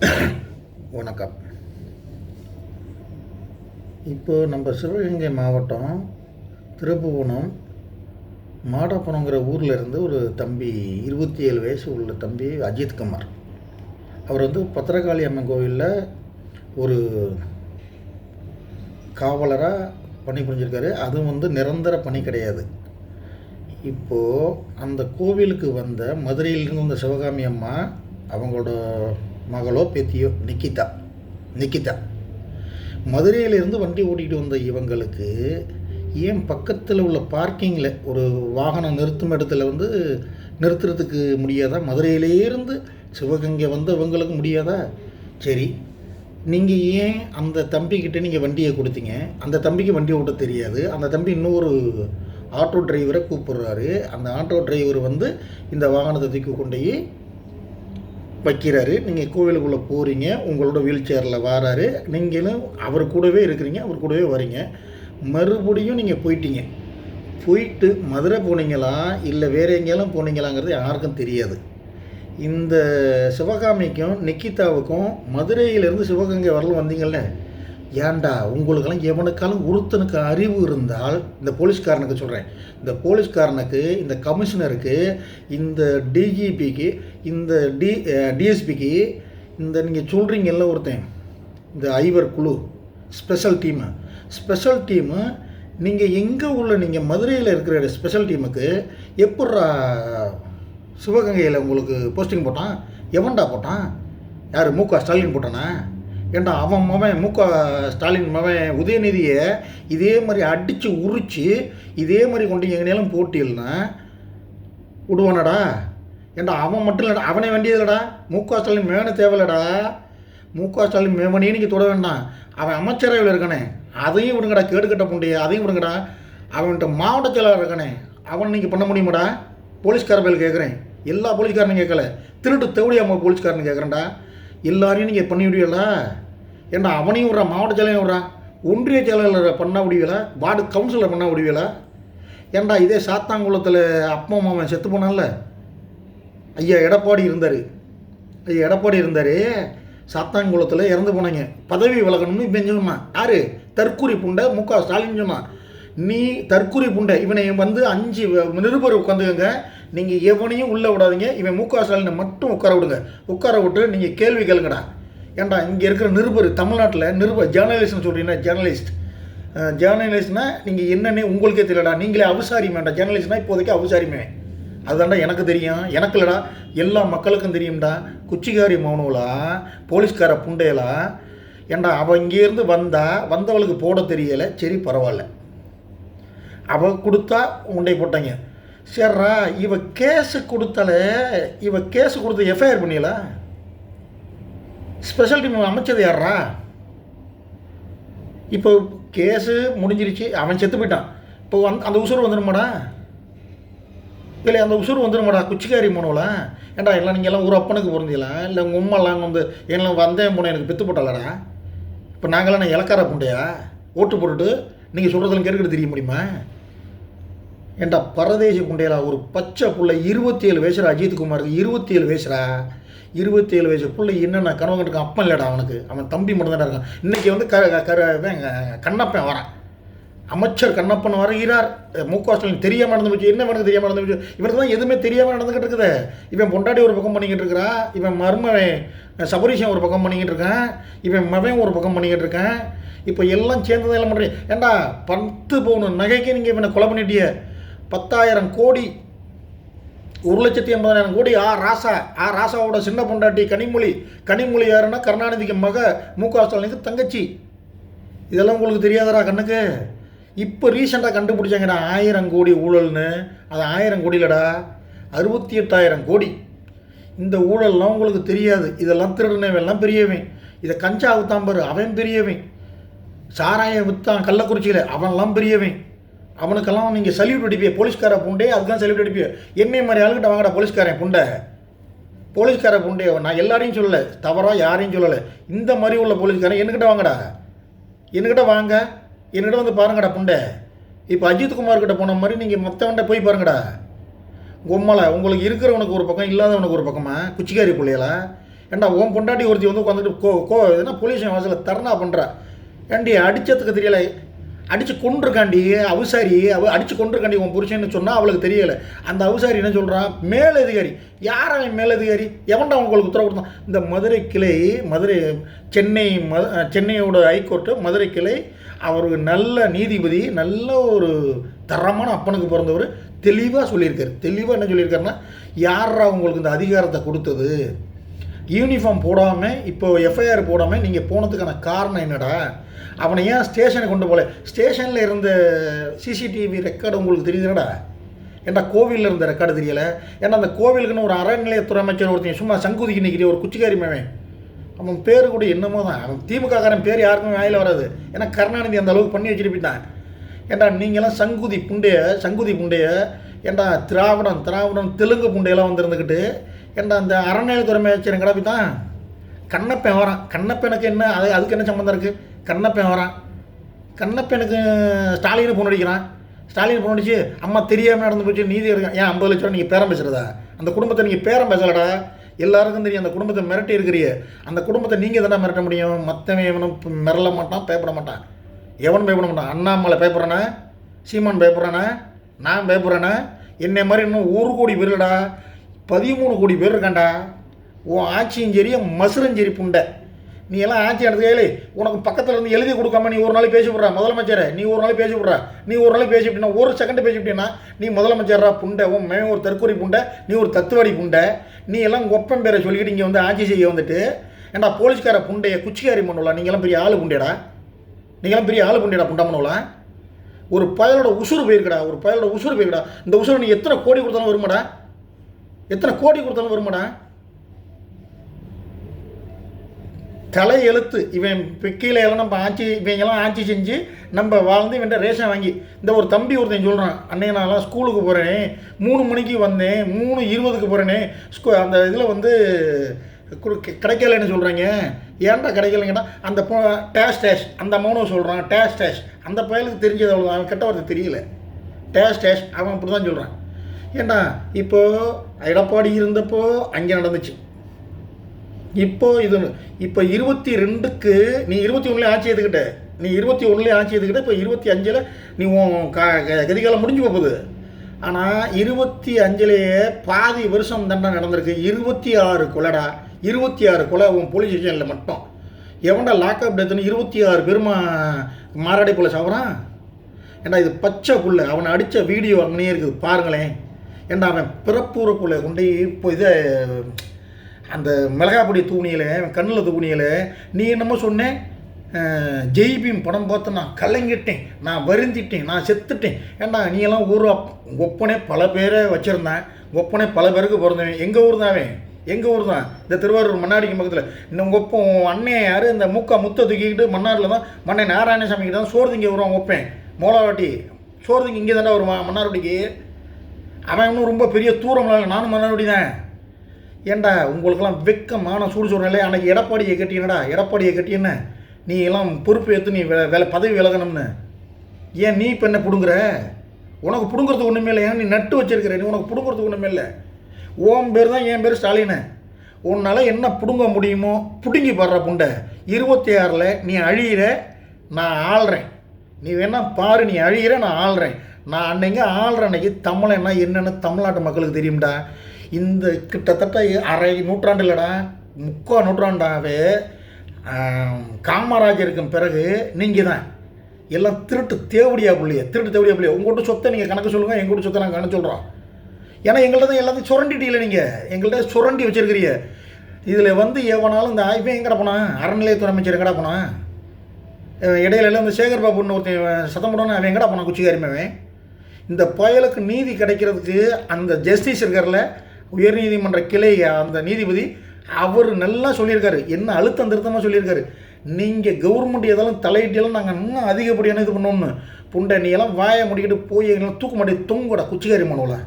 வணக்கம். இப்போது நம்ம சிவகங்கை மாவட்டம் திருப்புவனம் மாடப்புறங்கிற ஊரில் இருந்து ஒரு தம்பி 27 வயசு உள்ள தம்பி அஜித்குமார். அவர் பத்திரகாளி அம்மன் கோவிலில் ஒரு காவலராக பணி புரிஞ்சிருக்காரு. அதுவும் நிரந்தர பணி கிடையாது. இப்போது அந்த கோவிலுக்கு வந்த மதுரையிலிருந்து வந்த சிவகாமி அம்மா, அவங்களோட மகளோ பேத்தியோ நிக்கிதா மதுரையிலிருந்து வண்டி ஓட்டிகிட்டு வந்த இவங்களுக்கு ஏன் பக்கத்தில் உள்ள பார்க்கிங்கில் ஒரு வாகனம் நிறுத்தும் இடத்துல நிறுத்துறதுக்கு முடியாதா? மதுரையிலேருந்து சிவகங்கை இவங்களுக்கு முடியாதா? சரி, நீங்கள் ஏன் அந்த தம்பிக்கிட்ட நீங்கள் வண்டியை கொடுத்தீங்க? அந்த தம்பிக்கு வண்டி ஓட்ட தெரியாது. அந்த தம்பி இன்னொரு ஆட்டோ டிரைவரை கூப்பிட்றாரு. அந்த ஆட்டோ டிரைவர் இந்த வாகனத்தை தூக்கி கொண்டு வைக்கிறாரு. நீங்கள் கோவிலுக்குள்ளே போகிறீங்க, உங்களோட வீல் சேரில் வராரு, நீங்களும் அவர் கூடவே இருக்கிறீங்க, அவர் கூடவே வரீங்க. மறுபடியும் நீங்கள் போயிட்டு மதுரை போனீங்களா இல்லை வேறு எங்கேயாலும் போனீங்களாங்கிறது யாருக்கும் தெரியாது. இந்த சிவகாமிக்கும் நிக்கிதாவுக்கும் மதுரையிலேருந்து சிவகங்கை வரலும் வந்தீங்கள்ல, ஏன்டா உங்களுக்கெல்லாம் எவனுக்காலும் ஒருத்தனுக்கு அறிவு இருந்தால், இந்த போலீஸ்காரனுக்கு சொல்கிறேன், இந்த போலீஸ்காரனுக்கு, இந்த கமிஷனருக்கு, இந்த டிஜிபிக்கு, இந்த டிஎஸ்பிக்கு, இந்த நீங்கள் சொல்கிறீங்கல்ல ஒருத்தன், இந்த ஐவர் குழு ஸ்பெஷல் டீமு நீங்கள் எங்கே உள்ள, நீங்கள் மதுரையில் இருக்கிற ஸ்பெஷல் டீமுக்கு எப்பட்றா சிவகங்கையில் உங்களுக்கு போஸ்டிங் போட்டான்? எவன்டா போட்டான்? யார்? மு க ஸ்டாலின் போட்டானா? ஏன்டா அவன் மவன் ஸ்டாலின் மவன் உதயநிதியை இதே மாதிரி அடித்து உரித்து இதே மாதிரி கொண்டு எங்கேனாலும் போட்டியல்னா விடுவானடா? ஏன்டா அவன் மட்டும் இல்லைடா, அவனே வேண்டியதில்லடா. ஸ்டாலின் மேவனே தேவையில்லடா. ஸ்டாலின் மேவனையும் நீங்கள் தொட வேண்டாம். அவன் அமைச்சரவையில் இருக்கானே, அதையும் விடுங்கடா. கேடுகட்ட புண்டிய அதையும் விடுங்கடா. அவன்கிட்ட மாவட்ட செயலாளர் இருக்கானே, அவன் நீங்கள் பண்ண முடியுமாடா? போலீஸ்கார பேர் கேட்குறேன், எல்லா போலீஸ்காரனும் கேட்கல, திருட்டு தேவடியாம போலீஸ்காரனு கேட்குறேன்டா. எல்லாரையும் நீங்கள் பண்ணி விடுவீங்களா? ஏன்டா அவனையும் விட்றா, மாவட்ட செயலையும் விட்றா, ஒன்றிய செயலாளரை பண்ண முடியல, வார்டு கவுன்சிலர் பண்ண முடியல. ஏன்டா இதே சாத்தாங்குளத்தில் அப்பா மாமன் செத்து போனான்ல, ஐயா எடப்பாடி இருந்தார், சாத்தாங்குளத்தில் இறந்து போனாங்க. பதவி விலகணும்னு இப்போ சொன்னான். யார்? தற்கூரி புண்டை மு க ஸ்டாலின் சொன்னான். நீ தற்கூரி புண்டை, இவனை 5 நிருபர் உட்காந்துக்கங்க, நீங்கள் எவனையும் உள்ளே விடாதீங்க, இவன் மு க ஸ்டாலினை மட்டும் உட்கார விட்டு நீங்கள் கேள்வி கேளுங்கடா. ஏன்டா இங்கே இருக்கிற நிருபர், தமிழ்நாட்டில் ஜேர்னலிஸ்ட்னு சொல்கிறீங்கன்னா, ஜேர்னலிஸ்ட்னா நீங்கள் என்னென்னு உங்களுக்கே தெரியலடா. நீங்களே அவுசாரிமே வேண்டாம். ஜேர்னலிஸ்ட்னா இப்போதைக்கு அவுசாரிமே, அதுதான்டா எனக்கு தெரியும். எனக்கு இல்லைடா, எல்லா மக்களுக்கும் தெரியும்டா. குச்சிக்காரி மௌனவளா, போலீஸ்கார புண்டையலா. ஏன்டா அவள் இங்கேருந்து வந்தவளுக்கு போட தெரியலை, சரி பரவாயில்ல, அவள் கொடுத்தா உண்டை போட்டாங்க. சரிடா, இவ கேஸு கொடுத்த எஃப்ஐஆர் பண்ணியலா? ஸ்பெஷல் டீம் அமைச்சது யாரா? இப்போ கேஸு முடிஞ்சிருச்சு, அவன் செத்து போயிட்டான். இப்போ அந்த உசுறு வந்துடுமாடா? இல்லை அந்த உசுறு வந்துடுமாடா? குச்சிக்காரி போனவளா? ஏன்டா எல்லாம் நீங்கள் எல்லாம் ஒரு அப்பனுக்கு பிறந்தீங்களா? இல்லை உங்கள் உம்மாலாம் எல்லாம் வந்தேன் போன எனக்கு பெற்று போட்டாலடா? இப்போ நாங்களாம் நான் இலக்கார புண்டையா? ஓட்டு போட்டுட்டு நீங்கள் சொல்கிறதெல்லாம் கேட்குறது தெரிய முடியுமா? ஏன்டா பரதேசி புண்டையலா, ஒரு பச்சை புள்ள 27 வயசுடா அஜித்குமாருக்கு. 27 வயசுடா, 27 வயசு பிள்ளை என்னென்ன கனவு கண்டிருக்கான்? அப்பன் இல்லைடா அவனுக்கு, அவன் தம்பி மட்டும் தான் இருக்கான். இன்றைக்கி கண்ணப்பன் வரான், அமைச்சர் கண்ணப்பன் வருகிறார். மு க ஸ்டாலின் தெரியாமல் நடந்து போச்சு. என்ன வேணுக்கு தெரியாமல் நடந்து போச்சு? இவனுக்கு தான் எதுவுமே தெரியாமல் நடந்துக்கிட்டு இருக்குது. இவன் பொண்டாட்டி ஒரு பக்கம் பண்ணிக்கிட்டு இருக்கிறா, இவன் மருமவன் சபரீஷன் ஒரு பக்கம் பண்ணிக்கிட்டு இருக்கான், இவன் மவன் ஒரு பக்கம் பண்ணிக்கிட்டு இருக்கான். இப்போ எல்லாம் சேர்ந்ததான் எல்லாம் பண்ணுறேன். ஏன்டா 10 பவுன் நகைக்கு நீங்கள் இவனை கொலை பண்ணிட்டிய? 10,000 கோடி, 1,80,000 கோடி. ராசாவோட சின்ன பொண்டாட்டி கனிமொழி யாருன்னா கருணாநிதிக்கு மக, மு க ஸ்டாலினுக்கு தங்கச்சி. இதெல்லாம் உங்களுக்கு தெரியாதடா கண்ணுக்கு? இப்போ ரீசெண்டாக கண்டுபிடிச்சாங்கடா 1000 கோடி ஊழல்னு. அது 1000 கோடி இல்லைடா, 68,000 கோடி. இந்த ஊழல்லாம் உங்களுக்கு தெரியாது. இதெல்லாம் திருடுனவெல்லாம் பெரியவன். இதை கஞ்சா விற்றான் பாரு, அவன் பெரியவன். சாராயம் விற்றான் கள்ளக்குறிச்சியில், அவன்லாம் பெரியவன். அவனுக்கெல்லாம் நீங்கள் சல்யூட் அடிப்பிய, போலீஸ்கார புண்டே, அதுதான் சல்யூட் அடிப்பிய. என்னை மாதிரி ஆளுக்கிட்ட வாங்கடா போலீஸ்காரன் புண்டே. நான் எல்லாரையும் சொல்லலை, தவறாக யாரையும் சொல்லலை. இந்த மாதிரி உள்ள போலீஸ்காரன் என்கிட்ட வாங்கடா, என்கிட்ட பாருங்கடா புண்டை. இப்போ அஜித்குமார்கிட்ட போன மாதிரி நீங்கள் மற்றவன்கிட்ட போய் பாருங்கடா. பொம்மலை உங்களுக்கு இருக்கிறவனுக்கு ஒரு பக்கம், இல்லாதவனுக்கு ஒரு பக்கமா? குச்சிக்காரி பிள்ளைகளா? ஏண்டா உன் பொண்டாட்டி ஒருத்தி வந்து உட்காந்துட்டு எதுனா போலீஸ் வாசலில் தர்ணா பண்ணுறா. ஏண்டி அடித்ததுக்கு தெரியலை, அடித்து கொண்டிருக்காண்டி அவுசாரி, அடித்து கொண்டிருக்காண்டி உன் புருஷன்னு சொன்னால் அவளுக்கு தெரியலை. அந்த அவுசாரி என்ன சொல்கிறான், மேலதிகாரி. யார் அவன் மேலதிகாரி, எவன்டா உங்களுக்கு உத்தரவு கொடுத்தான்? இந்த மதுரை கிளை, மதுரை சென்னையோட ஹைகோர்ட்டு மதுரை கிளை, அவருக்கு நல்ல நீதிபதி, நல்ல ஒரு தரமான அப்பனுக்கு பிறந்தவர், தெளிவாக சொல்லியிருக்காரு. தெளிவாக என்ன சொல்லியிருக்காருன்னா, யாரா உங்களுக்கு இந்த அதிகாரத்தை கொடுத்தது? யூனிஃபார்ம் போடாமல் இப்போ எஃப்ஐஆர் போடாமல் நீங்கள் போனதுக்கான காரணம் என்னடா? அவனை ஏன் ஸ்டேஷனுக்கு கொண்டு போகல? ஸ்டேஷனில் இருந்த சிசிடிவி ரெக்கார்டு உங்களுக்கு தெரியுதுடா. ஏன்டா கோவிலில் இருந்த ரெக்கார்டு தெரியலை? ஏன்னா அந்த கோவிலுக்குன்னு ஒரு அறநிலையத்துறை அமைச்சர் ஒருத்தன் சும்மா சங்குதிக்கு நிற்கிற ஒரு குச்சிக்காரி மேவன், அவன் பேர் கூட என்னமோ தான். அவன் திமுககாரன் பேர் யாருக்குமே வாயில் வராது. ஏன்னா கருணாநிதி அந்த அளவுக்கு பண்ணி வச்சுட்டு போயிட்டான். ஏன்டா நீங்களாம் சங்குதி புண்டைய ஏன்டா திராவிடம் தெலுங்கு புண்டையெல்லாம் வந்துருந்துக்கிட்டு ஏன்டா அந்த அறநிலையத்துறை அமைச்சர் எங்கடா போய்தான்? கண்ணப்பன் வரான். கண்ணப்பனுக்கு என்ன அதுக்கு என்ன சம்மந்தம் இருக்குது? கண்ணப்பன் வரான். கண்ணப்பனுக்கு ஸ்டாலினை பொண்ணு அடிக்கிறான். ஸ்டாலின் பொண்ணு அடிச்சு அம்மா தெரியாமல் நடந்து போச்சு நீதி இருக்கான். ஏன் 50 லட்சம் நீங்கள் பேரம் பேசுகிறதா? அந்த குடும்பத்தை நீங்கள் பேரம் பேசலடா. எல்லாருக்கும் தெரியும் அந்த குடும்பத்தை மிரட்டி இருக்கிறீ. அந்த குடும்பத்தை நீங்கள் தானே மிரட்ட முடியும். மற்றவன் எவனும் மிரள மாட்டான், பயப்பட மாட்டான். எவனும் பயப்பட மாட்டான். அண்ணாமலை பயப்படுறானே, சீமான் பயப்படுறானே, நான் பயப்படுறேனே. என்னை மாதிரி இன்னும் 1 கோடி பேர் இல்லைடா, 13 கோடி பேர் இருக்காண்டா. உன் ஆட்சியும் சரி மசுரும் சரி புண்டை. நீ எல்லாம் ஆட்சி எடுத்துக்கையிலே உனக்கு பக்கத்தில் இருந்து எழுதி கொடுக்காம நீ ஒரு நாளைக்கு பேசி விட்றா முதலமைச்சரை. நீ ஒரு நாளைக்கு பேசி விட்றா. நீ ஒரு நாளைக்கு பேசி விட்டீங்கன்னா, ஒரு செகண்ட் பேசி விட்டீங்கன்னா நீ முதலமைச்சரா புண்டை. உன் மேம் ஒரு தற்கொலை புண்டை, நீ ஒரு தத்துவாடி புண்டை. நீ எல்லாம் ஒப்பம் பேரை சொல்லிக்கிட்டு இங்கே வந்து ஆட்சி செய்ய வந்துட்டு ஏன்டா போலீஸ்கார புண்டைய குச்சிக்காரி பண்ணுவலாம். நீங்களாம் பெரிய ஆளு புண்டையடா. நீங்களாம் பெரிய ஆளு புண்டையடா, புண்டை பண்ணுவலாம். ஒரு பயலோட உசுறு போயிருக்கடா, ஒரு பயலோட உசுறு போயிருக்கடா. இந்த உசுறு நீ எத்தனை கோடி கொடுத்தாலும் வருமாடா, எத்தனை கோடி கொடுத்தாலும் வருமாடா. தலை எழுத்து. இவன் கீழே எல்லாம் நம்ம இவங்கெல்லாம் ஆட்சி செஞ்சு நம்ம வாழ்ந்து இவன்ட்ட ரேஷன் வாங்கி. இந்த ஒரு தம்பி ஒருத்தன் சொல்கிறான், அன்னைக்கு நான்லாம் ஸ்கூலுக்கு போகிறேனே, 3 மணிக்கு வந்தேன், 3:20க்கு போகிறேனே, அந்த இதில் வந்து கிடைக்கலன்னு சொல்கிறாங்க. ஏன்டா கிடைக்கலங்கன்னா அந்த டேஷ் அந்த மௌனம் சொல்கிறான். டேஷ் அந்த பயலுக்கு தெரிஞ்சது அவ்வளோ, அவன் கெட்ட வார்த்தை தெரியல. டேஷ் அவன் அப்படி தான் சொல்கிறான். ஏன்டா இப்போது எடப்பாடி இருந்தப்போ அங்கே நடந்துச்சு. இப்போ 22க்கு நீ 21 ஆட்சி எடுத்துக்கிட்ட, நீ 21 ஆட்சி எடுத்துக்கிட்ட. இப்போ 25ல் நீ உன் கதிகாலம் முடிஞ்சு போகுது. ஆனால் 25லேயே பாதி வருஷம் தண்டனை நடந்திருக்கு. 26 கொலைடா, 26 கொலை உன் போலீஸ் ஸ்டேஷனில் மட்டும். எவன்டா லாக்அப் டெத்துன்னு 26 பேருமா மாரடை போல சாப்பிட்றான். ஏண்டா இது பச்சை புள்ள. அவனை அடித்த வீடியோ அங்கனே இருக்குது, பாருங்களேன். ஏண்டா அவன் பிறப்புறப்புள்ள கொண்டு இப்போ இதை அந்த மிளகாப்பொடி தூணியில் கண்ணில் தூணியில் நீ என்னமோ சொன்னேன், ஜெய்பீம் படம் பார்த்து நான் கலங்கிட்டேன், நான் வருந்திட்டேன், நான் செத்துட்டேன். ஏண்டா நீ எல்லாம் ஊர் ஒப்பனே பல பேரை வச்சுருந்தேன், ஒப்பனே பல பேருக்கு பிறந்தவன். எங்கள் ஊர் தான் அவன், எங்கள் ஊர் தான். இந்த திருவாரூர் மண்ணாடிக்கு பக்கத்தில். இன்னும் ஒப்போ அண்ணன் யார், இந்த முத்தை தூக்கிக்கிட்டு மன்னாரில் தான் மண்ணை நாராயணசாமிக்கு தான் சோறு திங்க வருவான். ஒப்பேன் மோளாவாட்டி சோறு திங்க இங்கே தானே வருவான் மன்னார்வட்டிக்கு. அவன் இன்னும் ரொம்ப பெரிய தூரம் இல்லை, நானும் மன்னார்வட்டி தான். ஏண்டா உங்களுக்கெல்லாம் வெக்கமான சூடு சொல்கிறேன். அன்றைக்கி எடப்பாடியை கட்டினடா, எடப்பாடியை கட்டின நீ எல்லாம் பொறுப்பு ஏற்று நீ பதவி விலகணும்னு. ஏன் நீ இப்போ என்ன பிடுங்குற? உனக்கு பிடுங்கிறதுக்கு ஒன்றுமே இல்லை. ஏன்னா நீ நட்டு வச்சிருக்கிற, நீ உனக்கு பிடுங்கிறதுக்கு ஒன்றுமே இல்லை. ஓம் பேர் தான், என் பேர் ஸ்டாலின். உன்னால் என்ன பிடுங்க முடியுமோ பிடுங்கி பாடுற புண்டை. 26ல் நீ அழியிற, நான் ஆள்றேன். நீ வேணா பாரு, நீ அழியிற, நான் ஆள்றேன். நான் அன்னைக்கு ஆள்ற அன்னைக்கு தமிழன்னா என்னென்னு தமிழ்நாட்டு மக்களுக்கு தெரியும்டா. இந்த கிட்டத்தட்ட அரை நூற்றாண்டு இல்லைடா, 3/4 நூற்றாண்டாவே காமராஜருக்கு பிறகு நீங்கள் தான் எல்லாம் திருட்டு தேவடியா பிள்ளைய, உங்கள்கிட்ட சொத்தை நீங்கள் கணக்கு சொல்லுங்கள், எங்கள்கிட்ட சொத்தை நாங்கள் கணக்கு சொல்கிறோம். ஏன்னா எங்கள்கிட்ட தான் எல்லாத்தையும் சுரண்டிட்டீங்களே, நீங்கள் எங்கள்கிட்ட சுரண்டி வச்சுருக்கிறீங்க. இதில் வந்து எவனாலும் இந்த இவன் எங்கடா போனான், அறநிலையத்துறை அமைச்சர் எங்கடா போனான், இடையில இந்த சேகர் பாபுன்னு ஒருத்தன் சத்தம் போடணும், அவன் எங்கடா போனான் குச்சிக்காரிமாவன். இந்த புயலுக்கு நீதி கிடைக்கிறதுக்கு அந்த ஜஸ்டிஸ் இருக்கார்ல, உயர்நீதிமன்ற கிளை அந்த நீதிபதி, அவர் நல்லா சொல்லியிருக்காரு, என்ன அழுத்தம் திருத்தமாக சொல்லியிருக்காரு. நீங்கள் கவர்மெண்ட் எதெல்லாம் தலையிட்டெல்லாம் நாங்கள் இன்னும் அதிகப்படியான இது பண்ணோம்னு. புண்டை நீ எல்லாம் வாயை முடிக்கிட்டு போய் எங்கெல்லாம் தூக்க மாட்டேன் தொங்கூட குச்சிக்காரி மனோவில்.